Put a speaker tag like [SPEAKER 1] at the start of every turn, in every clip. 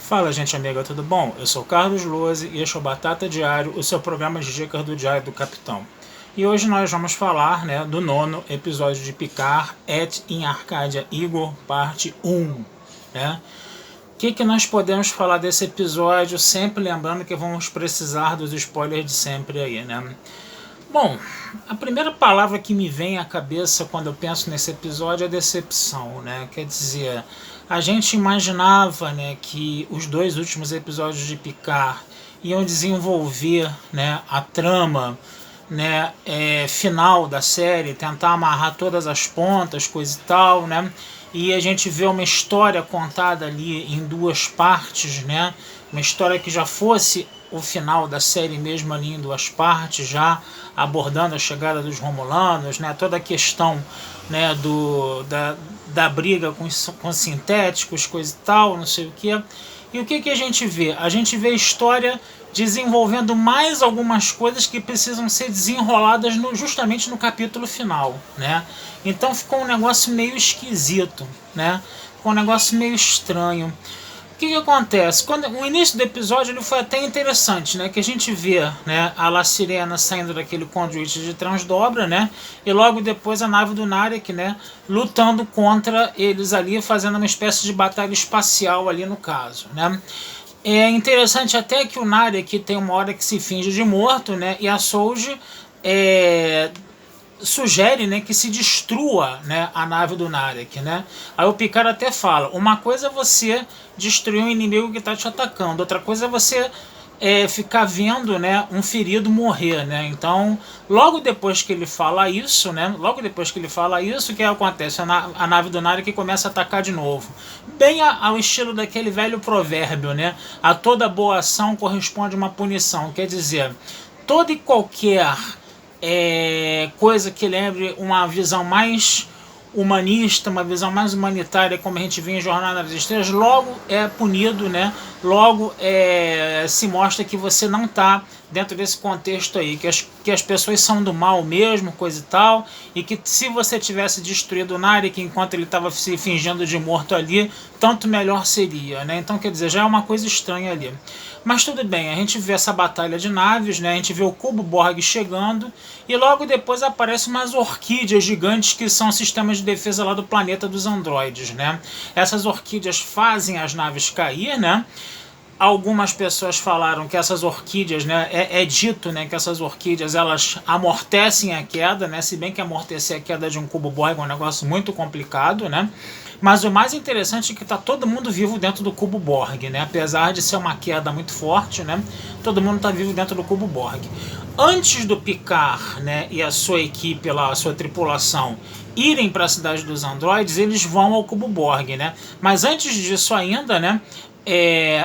[SPEAKER 1] Fala, gente amiga, tudo bom? Eu sou o Carlos Lose e este é o Batata Diário, o seu programa de dicas do Diário do Capitão. E hoje nós vamos falar, do nono episódio de Picard et in Arcadia Igor, parte 1. O que nós podemos falar desse episódio, sempre lembrando que vamos precisar dos spoilers de sempre aí, né? Bom, a primeira palavra que me vem à cabeça quando eu penso nesse episódio é decepção, né? Quer dizer, a gente imaginava, né, que os dois últimos episódios de Picard iam desenvolver, né, a trama, né, final da série, tentar amarrar todas as pontas, coisa e tal, né? E a gente vê uma história contada ali em duas partes, né? Uma história que já fosse o final da série mesmo ali em duas partes, já abordando a chegada dos Romulanos, né? Toda a questão, né, da briga com sintéticos, coisa e tal, não sei o que. E o que a gente vê? A gente vê a história desenvolvendo mais algumas coisas que precisam ser desenroladas justamente no capítulo final, né? Então ficou um negócio meio esquisito, né? Ficou um negócio meio estranho. O que acontece? O início do episódio ele foi até interessante, né? Que a gente vê, né, a La Sirena saindo daquele conduíte de transdobra, né? E logo depois a nave do Narek, né, lutando contra eles ali, fazendo uma espécie de batalha espacial ali no caso, né? É interessante até que o Narek tem uma hora que se finge de morto, né? E a Soji sugere, né, que se destrua, né, a nave do Narek, né? Aí o Picard até fala, uma coisa é você destruir um inimigo que está te atacando, outra coisa é você ficar vendo, né, um ferido morrer, né? Então, logo depois que ele fala isso, né, o que acontece? A nave do Narek começa a atacar de novo, bem ao estilo daquele velho provérbio, né? A toda boa ação corresponde uma punição, quer dizer, toda e qualquer coisa que lembre uma visão mais humanista, uma visão mais humanitária, como a gente vê em Jornada nas Estrelas, logo é punido, né? Logo se mostra que você não está dentro desse contexto aí, que as pessoas são do mal mesmo, coisa e tal, e que se você tivesse destruído o Narek enquanto ele estava se fingindo de morto ali, tanto melhor seria, né? Então, quer dizer, já é uma coisa estranha ali. Mas tudo bem, a gente vê essa batalha de naves, né? A gente vê o cubo Borg chegando e logo depois aparecem umas orquídeas gigantes que são sistemas de defesa lá do planeta dos androides, né? Essas orquídeas fazem as naves cair, né? Algumas pessoas falaram que essas orquídeas, né, é dito, né, que essas orquídeas elas amortecem a queda, né, se bem que amortecer a queda de um cubo Borg é um negócio muito complicado, né, mas o mais interessante é que está todo mundo vivo dentro do cubo Borg, né, apesar de ser uma queda muito forte, né, todo mundo está vivo dentro do cubo Borg. Antes do Picard, né, e a sua equipe lá, a sua tripulação irem para a cidade dos androides, eles vão ao cubo Borg, né, mas antes disso ainda, né,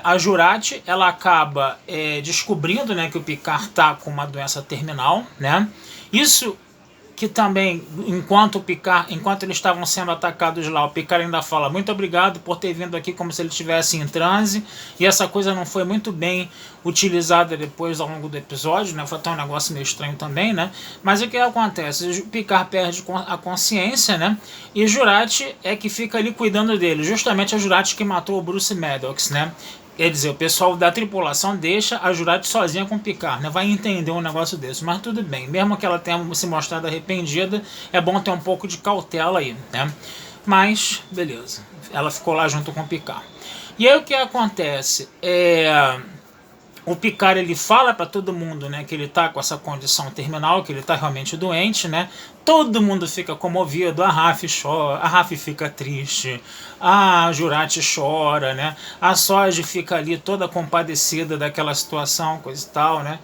[SPEAKER 1] a Jurati ela acaba descobrindo, né, que o Picard está com uma doença terminal, né? Isso que também, enquanto eles estavam sendo atacados lá, o Picard ainda fala muito obrigado por ter vindo aqui como se ele estivesse em transe, e essa coisa não foi muito bem utilizada depois ao longo do episódio, né? Foi até um negócio meio estranho também, né? Mas o que acontece? O Picard perde a consciência, né? E Jurati é que fica ali cuidando dele, justamente a Jurati que matou o Bruce Maddox, né? Quer dizer, o pessoal da tripulação deixa a Jurati sozinha com o Picard, né? Vai entender um negócio desse, mas tudo bem. Mesmo que ela tenha se mostrado arrependida, é bom ter um pouco de cautela aí, né? Mas, beleza. Ela ficou lá junto com o Picard. E aí o que acontece? O Picard ele fala para todo mundo, né, que ele está com essa condição terminal, que ele está realmente doente, né? Todo mundo fica comovido, a Raf chora, a Raf fica triste, a Jurati chora, né? A Soji fica ali toda compadecida daquela situação, coisa e tal, né?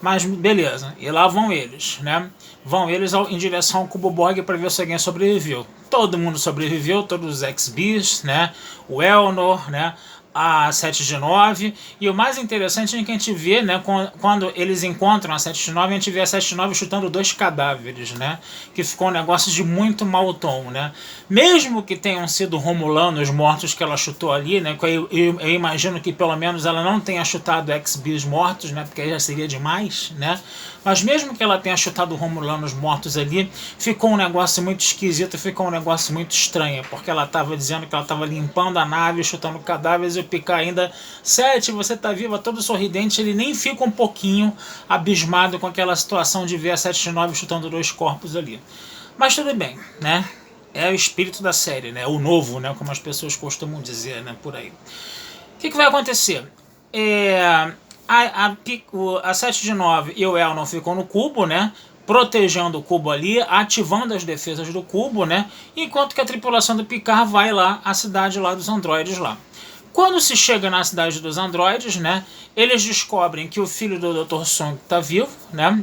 [SPEAKER 1] Mas beleza, e lá vão eles, né? Vão eles em direção ao Cubo Borg para ver se alguém sobreviveu. Todo mundo sobreviveu, todos os ex-bis, né? O Elnor, né? A 7 de 9, e o mais interessante é que a gente vê, né, quando eles encontram a 7 de 9, a gente vê a 7 de 9 chutando dois cadáveres, né, que ficou um negócio de muito mau tom, né, mesmo que tenham sido romulanos mortos que ela chutou ali, né, eu imagino que pelo menos ela não tenha chutado ex-bis mortos, né, porque aí já seria demais, né, mas mesmo que ela tenha chutado romulanos mortos ali, ficou um negócio muito esquisito, ficou um negócio muito estranho, porque ela estava dizendo que ela estava limpando a nave, chutando cadáveres, e o Picard ainda, Sete, você tá viva, todo sorridente, ele nem fica um pouquinho abismado com aquela situação de ver a 7/9 chutando 2 corpos ali. Mas tudo bem, né? É o espírito da série, né? O novo, né? Como as pessoas costumam dizer, né? Por aí. O que vai acontecer? A 7/9 e o Elnor ficam no cubo, né? Protegendo o cubo ali, ativando as defesas do cubo, né? Enquanto que a tripulação do Picard vai lá à cidade lá dos androides lá. Quando se chega na cidade dos androides, né, eles descobrem que o filho do Dr. Sung está vivo, né,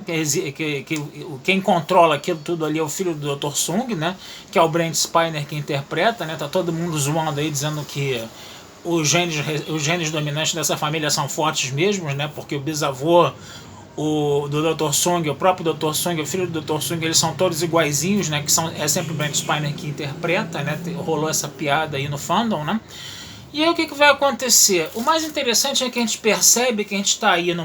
[SPEAKER 1] quem controla aquilo tudo ali é o filho do Dr. Sung, né, que é o Brent Spiner que interpreta, né, tá todo mundo zoando aí, dizendo que os genes dominantes dessa família são fortes mesmo, né, porque o bisavô do Dr. Sung, o próprio Dr. Sung, o filho do Dr. Sung, eles são todos iguaizinhos, né, é sempre o Brent Spiner que interpreta, né, rolou essa piada aí no fandom, né. E aí o que vai acontecer? O mais interessante é que a gente percebe que a gente está aí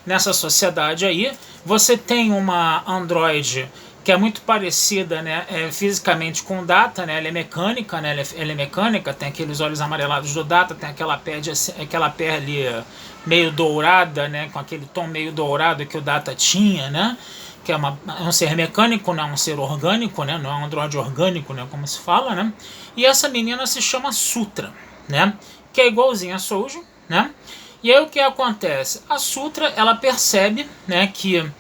[SPEAKER 1] nessa sociedade aí. Você tem uma androide que é muito parecida, né, fisicamente com o Data, né, ela é mecânica, né, ela é mecânica, tem aqueles olhos amarelados do Data, tem aquela pele meio dourada, né, com aquele tom meio dourado que o Data tinha, né, que é um ser mecânico, não é um ser orgânico, né, não é um androide orgânico, né, como se fala, né, e essa menina se chama Sutra, né, que é igualzinha a Sojo, né, e aí o que acontece? A Sutra, ela percebe, né, que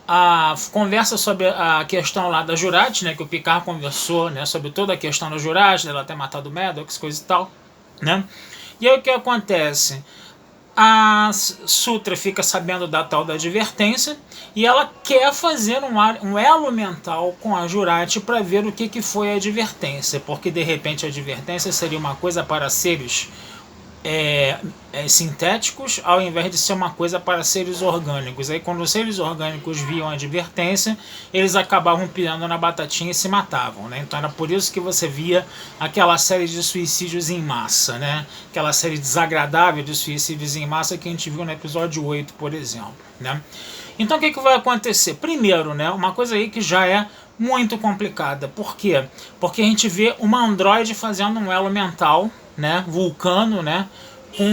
[SPEAKER 1] a conversa sobre a questão lá da Jurati, né, que o Picard conversou, né, sobre toda a questão da Jurati, dela ter matado o Maddox, coisa e tal, né, e aí o que acontece? A Sutra fica sabendo da tal da advertência e ela quer fazer um elo mental com a Jurati para ver o que foi a advertência, porque de repente a advertência seria uma coisa para seres sintéticos ao invés de ser uma coisa para seres orgânicos. Aí quando os seres orgânicos viam a advertência, eles acabavam pirando na batatinha e se matavam, né? Então era por isso que você via aquela série de suicídios em massa, né? Aquela série desagradável de suicídios em massa que a gente viu no episódio 8, por exemplo, né? Então o que vai acontecer? Primeiro, né, uma coisa aí que já é muito complicada. Por quê? Porque a gente vê uma androide fazendo um elo mental, né, Vulcano, né, com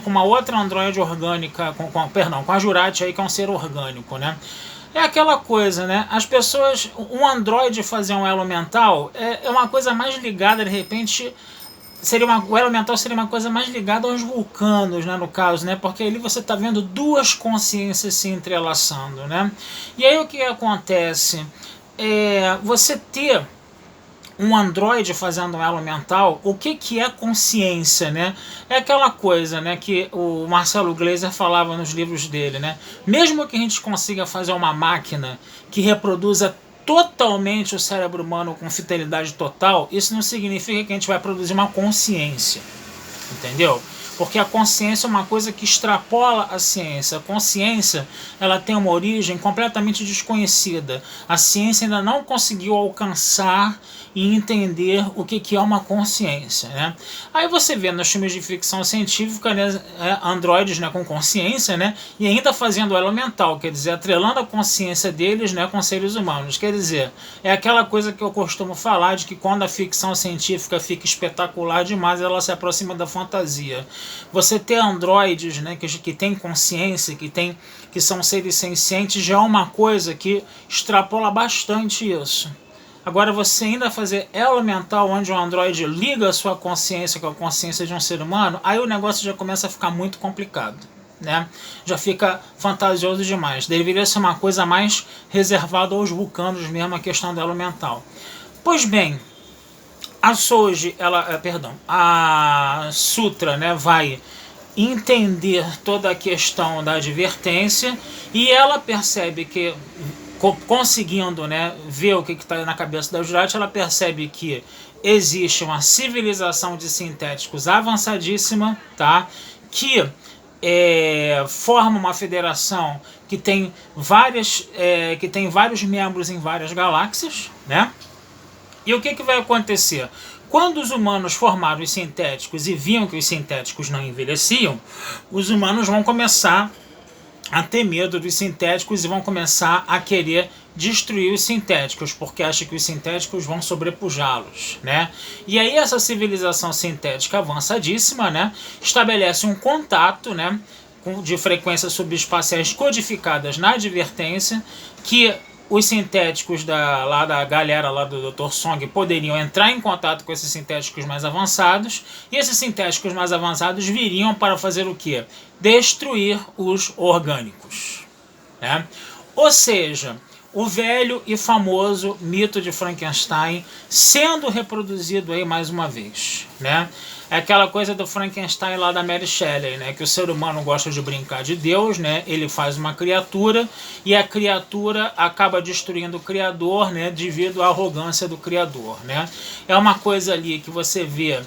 [SPEAKER 1] uma outra androide orgânica, com a Jurati aí, que é um ser orgânico, né. É aquela coisa, né, as pessoas, um androide fazer um elo mental é uma coisa mais ligada, de repente, o elo mental seria uma coisa mais ligada aos vulcanos, né, no caso, né, porque ali você está vendo duas consciências se entrelaçando, né. E aí o que acontece? Você ter um androide fazendo um elo mental, o que é consciência, né? É aquela coisa, né, que o Marcelo Gleiser falava nos livros dele, né? Mesmo que a gente consiga fazer uma máquina que reproduza totalmente o cérebro humano com fidelidade total, isso não significa que a gente vai produzir uma consciência, entendeu? Porque a consciência é uma coisa que extrapola a ciência. A consciência, ela tem uma origem completamente desconhecida. A ciência ainda não conseguiu alcançar e entender o que é uma consciência, né? Aí você vê nos filmes de ficção científica, né, androides, né, com consciência, né, e ainda fazendo elo mental, quer dizer, atrelando a consciência deles, né, com seres humanos. Quer dizer, é aquela coisa que eu costumo falar de que quando a ficção científica fica espetacular demais, ela se aproxima da fantasia. Você ter androides, né, que têm consciência, que são seres sencientes, já é uma coisa que extrapola bastante isso. Agora, você ainda fazer elo mental onde o androide liga a sua consciência com a consciência de um ser humano, aí o negócio já começa a ficar muito complicado, né? Já fica fantasioso demais. Deveria ser uma coisa mais reservada aos vulcanos mesmo, a questão do elo mental. Pois bem, a Sutra, né, vai entender toda a questão da advertência e ela percebe que, conseguindo, né, ver o que está na cabeça da Jurati, ela percebe que existe uma civilização de sintéticos avançadíssima, tá? Que forma uma federação que tem vários membros em várias galáxias, né? E o que vai acontecer? Quando os humanos formaram os sintéticos e viam que os sintéticos não envelheciam, os humanos vão começar a ter medo dos sintéticos e vão começar a querer destruir os sintéticos, porque acham que os sintéticos vão sobrepujá-los, né? E aí essa civilização sintética avançadíssima, né, estabelece um contato, né, de frequências subespaciais codificadas na advertência, que os sintéticos da galera lá do Dr. Song poderiam entrar em contato com esses sintéticos mais avançados, e esses sintéticos mais avançados viriam para fazer o quê? Destruir os orgânicos, né? Ou seja, o velho e famoso mito de Frankenstein sendo reproduzido aí mais uma vez, né? É aquela coisa do Frankenstein lá da Mary Shelley, né? Que o ser humano gosta de brincar de Deus, né? Ele faz uma criatura e a criatura acaba destruindo o Criador, né? Devido à arrogância do Criador, né? É uma coisa ali que você vê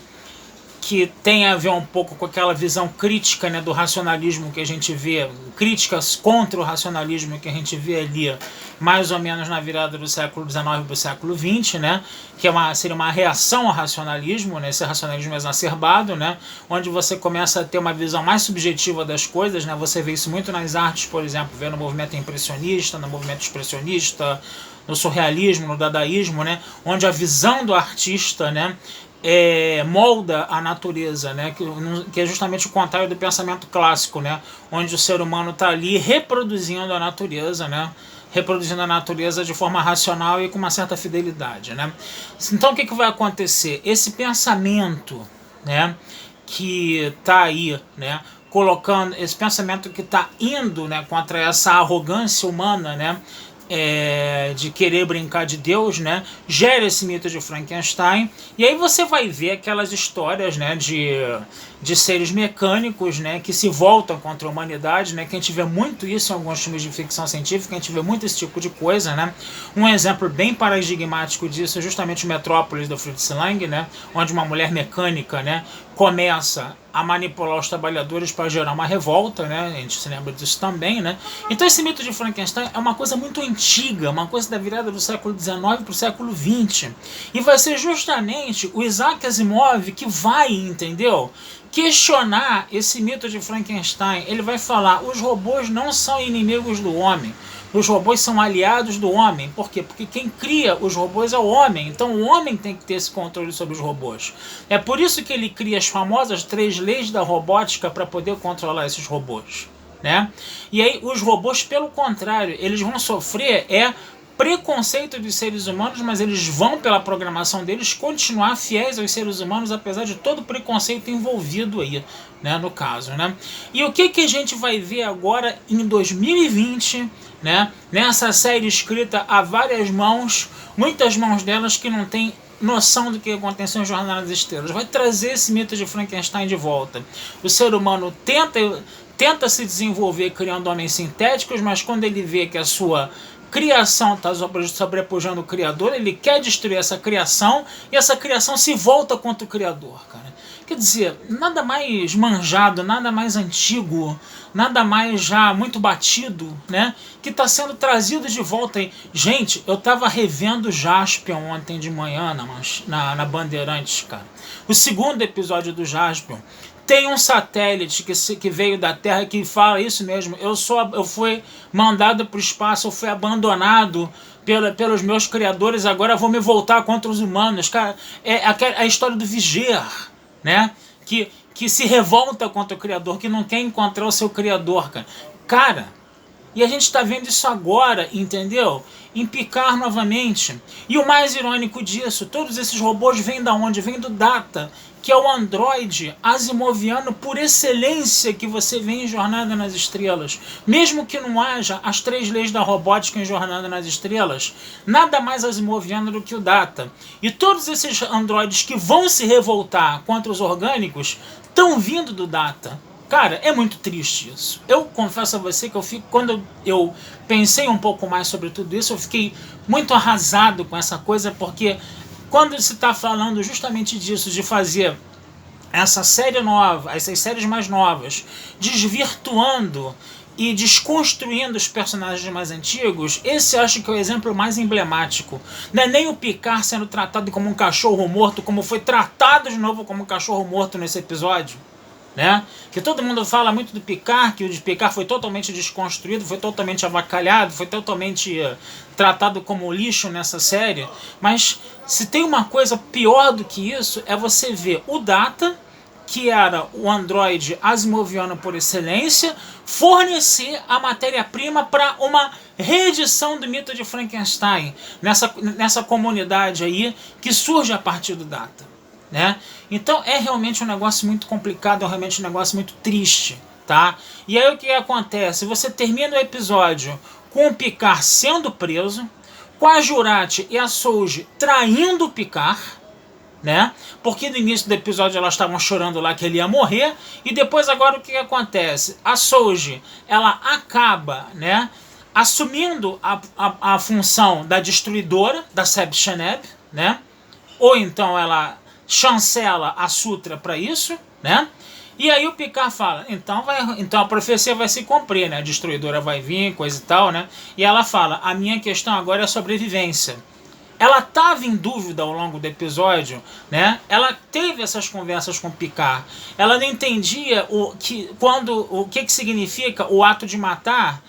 [SPEAKER 1] que tem a ver um pouco com aquela visão crítica, né, do racionalismo que a gente vê, críticas contra o racionalismo que a gente vê ali, mais ou menos na virada do século XIX para o século XX, né, que seria uma reação ao racionalismo, né, esse racionalismo exacerbado, né, onde você começa a ter uma visão mais subjetiva das coisas, né, você vê isso muito nas artes, por exemplo, vê no movimento impressionista, no movimento expressionista, no surrealismo, no dadaísmo, né, onde a visão do artista, né, molda a natureza, né? Que é justamente o contrário do pensamento clássico, né? Onde o ser humano está ali reproduzindo a natureza, né? Reproduzindo a natureza de forma racional e com uma certa fidelidade, né? Então o que vai acontecer? Esse pensamento, né, que está aí, né, colocando esse pensamento que está indo, né, contra essa arrogância humana, né, de querer brincar de Deus, né, gera esse mito de Frankenstein, e aí você vai ver aquelas histórias, né, de seres mecânicos, né, que se voltam contra a humanidade, né, que a gente vê muito isso em alguns filmes de ficção científica, a gente vê muito esse tipo de coisa, né. Um exemplo bem paradigmático disso é justamente o Metrópolis do Fritz Lang, né, onde uma mulher mecânica, né, começa a manipular os trabalhadores para gerar uma revolta, né? A gente se lembra disso também, né? Então esse mito de Frankenstein é uma coisa muito antiga, uma coisa da virada do século XIX para o século XX. E vai ser justamente o Isaac Asimov que vai, entendeu? Questionar esse mito de Frankenstein. Ele vai falar, os robôs não são inimigos do homem. Os robôs são aliados do homem. Por quê? Porque quem cria os robôs é o homem. Então o homem tem que ter esse controle sobre os robôs. É por isso que ele cria as famosas 3 leis da robótica para poder controlar esses robôs, né? E aí os robôs, pelo contrário, eles vão sofrer preconceito dos seres humanos, mas eles vão, pela programação deles, continuar fiéis aos seres humanos, apesar de todo o preconceito envolvido aí, né, no caso, né? E o que a gente vai ver agora em 2020, né, nessa série escrita a várias mãos, muitas mãos delas que não tem noção do que aconteceu em Jornada nas Estrelas. Vai trazer esse mito de Frankenstein de volta. O ser humano tenta se desenvolver criando homens sintéticos, mas quando ele vê que a sua criação está sobrepujando o Criador, ele quer destruir essa criação e essa criação se volta contra o Criador, cara. Quer dizer, nada mais manjado, nada mais antigo, nada mais já muito batido, né, que está sendo trazido de volta aí. Gente, eu estava revendo Jaspion ontem de manhã na Bandeirantes, cara. O segundo episódio do Jaspion. Tem um satélite que veio da Terra que fala isso mesmo. Eu fui mandado para o espaço, eu fui abandonado pelos meus criadores, agora eu vou me voltar contra os humanos. Cara, é a história do Viger, né? Que se revolta contra o Criador, que não quer encontrar o seu Criador, cara. E a gente está vendo isso agora, entendeu? Em Picard novamente. E o mais irônico disso, todos esses robôs vêm da onde? Vêm do Data, que é o androide asimoviano por excelência que você vê em Jornada nas Estrelas. Mesmo que não haja as 3 leis da robótica em Jornada nas Estrelas, nada mais asimoviano do que o Data. E todos esses androides que vão se revoltar contra os orgânicos estão vindo do Data. Cara, é muito triste isso. Eu confesso a você que quando eu pensei um pouco mais sobre tudo isso, eu fiquei muito arrasado com essa coisa, porque quando se está falando justamente disso, de fazer essa série nova, essas séries mais novas, desvirtuando e desconstruindo os personagens mais antigos, esse eu acho que é o exemplo mais emblemático. Não é nem o Picard sendo tratado como um cachorro morto, como foi tratado de novo como um cachorro morto nesse episódio, né? Que todo mundo fala muito do Picard, que o de Picard foi totalmente desconstruído, foi totalmente avacalhado, foi totalmente tratado como lixo nessa série. Mas se tem uma coisa pior do que isso, é você ver o Data, que era o androide asimoviano por excelência, fornecer a matéria-prima para uma reedição do mito de Frankenstein, nessa comunidade aí que surge a partir do Data, né? Então é realmente um negócio muito complicado, é realmente um negócio muito triste, tá? E aí o que acontece? Você termina o episódio com o Picard sendo preso, com a Jurati e a Soji traindo o Picard, né? Porque no início do episódio elas estavam chorando lá que ele ia morrer, e depois agora o que acontece? A Soji, ela acaba, né, assumindo a função da destruidora, da Seb Sheneb, né? Ou então ela chancela a Sutra para isso, né? E aí o Picard fala, então a profecia vai se cumprir, né? A destruidora vai vir, coisa e tal, né? E ela fala, a minha questão agora é a sobrevivência. Ela estava em dúvida ao longo do episódio, né? Ela teve essas conversas com o Picard. Ela não entendia o que significa o ato de matar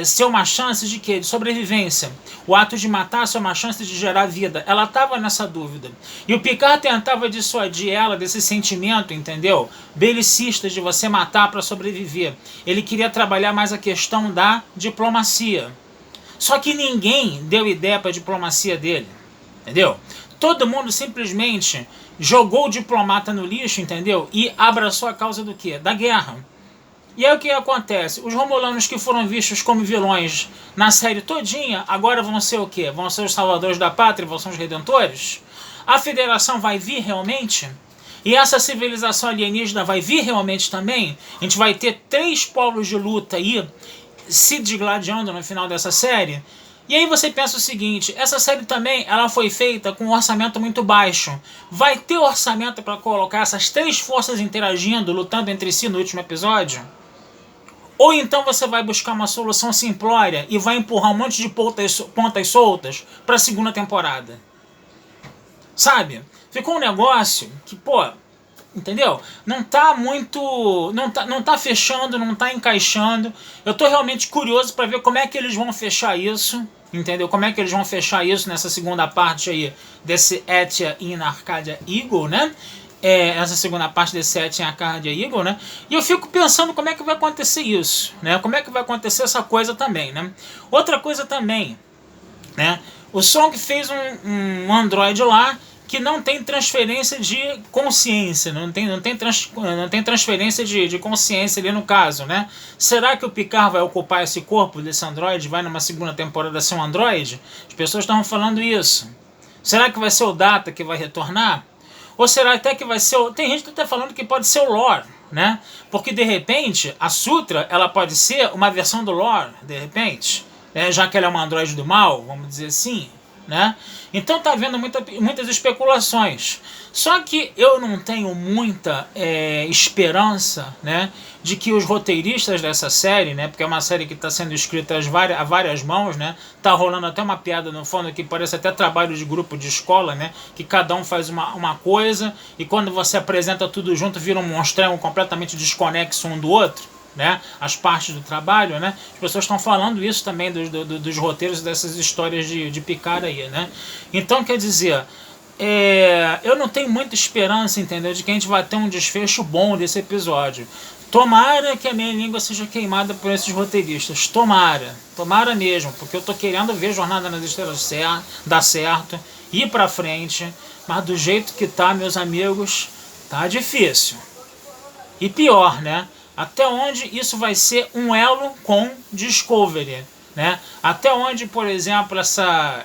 [SPEAKER 1] ser uma chance de quê? De sobrevivência. O ato de matar ser uma chance de gerar vida. Ela estava nessa dúvida. E o Picard tentava dissuadir ela desse sentimento, entendeu? Belicista de você matar para sobreviver. Ele queria trabalhar mais a questão da diplomacia. Só que ninguém deu ideia para a diplomacia dele, entendeu? Todo mundo simplesmente jogou o diplomata no lixo, entendeu? E abraçou a causa do quê? Da guerra. E aí o que acontece? Os romulanos que foram vistos como vilões na série todinha, agora vão ser o quê? Vão ser os salvadores da pátria, vão ser os redentores? A Federação vai vir realmente? E essa civilização alienígena vai vir realmente também? A gente vai ter 3 polos de luta aí, se desgladiando no final dessa série. E aí você pensa o seguinte, essa série também ela foi feita com um orçamento muito baixo. Vai ter orçamento para colocar essas 3 forças interagindo, lutando entre si no último episódio? Ou então você vai buscar uma solução simplória e vai empurrar um monte de pontas soltas para a segunda temporada? Sabe? Ficou um negócio que, pô, entendeu? Não tá muito... Não tá fechando, não tá encaixando. Eu tô realmente curioso para ver como é que eles vão fechar isso. Entendeu? Como é que eles vão fechar isso nessa segunda parte aí desse Etia in Arcadia Eagle, né? Essa segunda parte desse Etia in Arcadia Eagle, né? E eu fico pensando como é que vai acontecer isso, né? Como é que vai acontecer essa coisa também, né? Outra coisa também, né? O Song fez um Android lá que não tem transferência de consciência, não tem transferência de consciência ali no caso, né? Será que o Picard vai ocupar esse corpo desse androide, vai numa segunda temporada ser um androide? As pessoas estavam falando isso. Será que vai ser o Data que vai retornar? Ou será até que vai ser tem gente que está falando que pode ser o Lore, né? Porque de repente a Sutra ela pode ser uma versão do Lore, de repente, né? Já que ela é uma androide do mal, vamos dizer assim, né? Então tá havendo muitas especulações. Só que eu não tenho muita esperança, né, de que os roteiristas dessa série, né, porque é uma série que está sendo escrita a várias mãos, né, tá rolando até uma piada no fundo que parece até trabalho de grupo de escola, né, que cada um faz uma coisa e quando você apresenta tudo junto vira um monstrão completamente desconexo um do outro. Né, as partes do trabalho, né, as pessoas estão falando isso também dos roteiros dessas histórias de Picard aí, né? Então, quer dizer, eu não tenho muita esperança, entendeu, de que a gente vai ter um desfecho bom desse episódio. Tomara que a minha língua seja queimada por esses roteiristas. Tomara mesmo, porque eu tô querendo ver Jornada nas Estrelas dar certo, ir pra frente, mas do jeito que tá, meus amigos, tá difícil. E pior, né? Até onde isso vai ser um elo com Discovery, né? Até onde, por exemplo,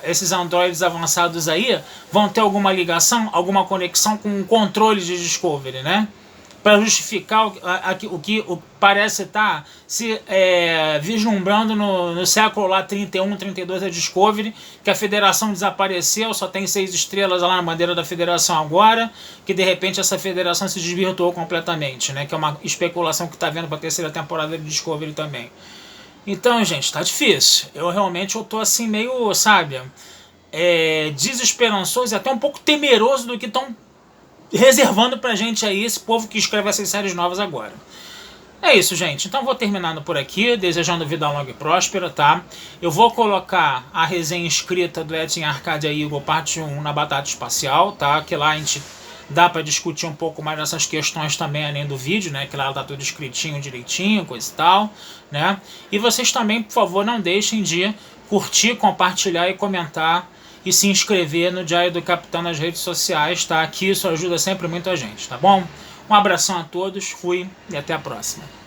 [SPEAKER 1] esses androides avançados aí vão ter alguma ligação, alguma conexão com o controle de Discovery, né? Para justificar o que parece estar se vislumbrando no século lá 31, 32 da Discovery, que a Federação desapareceu, só tem 6 estrelas lá na bandeira da Federação agora, que de repente essa Federação se desvirtuou completamente, né? Que é uma especulação que está vendo para a terceira temporada de Discovery também. Então, gente, tá difícil. Eu tô assim meio, sabe, desesperançoso e até um pouco temeroso do que estão reservando pra gente aí esse povo que escreve essas séries novas agora. É isso, gente. Então vou terminando por aqui, desejando vida longa e próspera, tá? Eu vou colocar a resenha escrita do Edson Arcadia Eagle, parte 1, na Batata Espacial, tá? Que lá a gente dá para discutir um pouco mais dessas questões também, além do vídeo, né? Que lá tá tudo escritinho, direitinho, coisa e tal, né? E vocês também, por favor, não deixem de curtir, compartilhar e comentar e se inscrever no Diário do Capitão nas redes sociais, tá? Que isso ajuda sempre muito a gente, tá bom? Um abração a todos, fui e até a próxima.